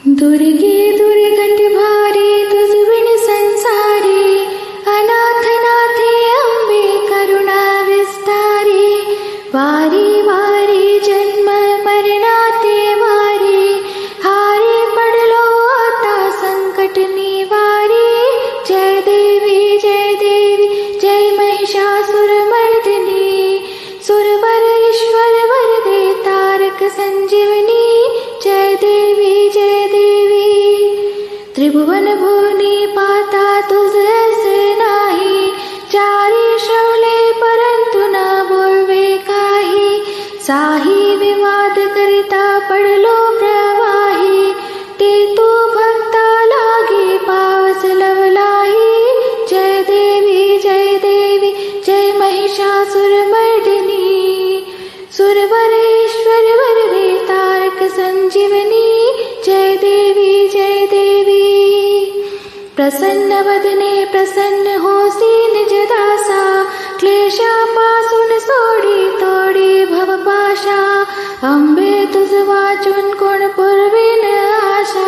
दुर्गे दुर्गट भारी तुझ विण संसारी, अनाथ नाथे अंबे करुणा विस्तारी. वारी वारी जन्म मरणाते वारी, हारे पडलो आता संकट निवारी. जय देवी जय महिषासुर मर्दिनी, सुरवर ईश्वर वरदे तारक संजीवनी. जय देवी त्रिभुवन भुवनी पाता तुझ ऐसे नाही, चारी श्रवले परंतु न बोलवे काही. साही विवाद करिता पडलो प्रवाही, ते तू भक्ता लागे पावस लवलाही. जय देवी जय महिषासुर मर्दिनी, सुरवरेश्वर वरदे तारक संजीवनी. जय देवी प्रसन्न वदने प्रसन्न होसी निज दासा, क्लेशापासून सोडी तोडी भवपाशा. अंबे तुझ वाचून कोण पुरवीन आशा,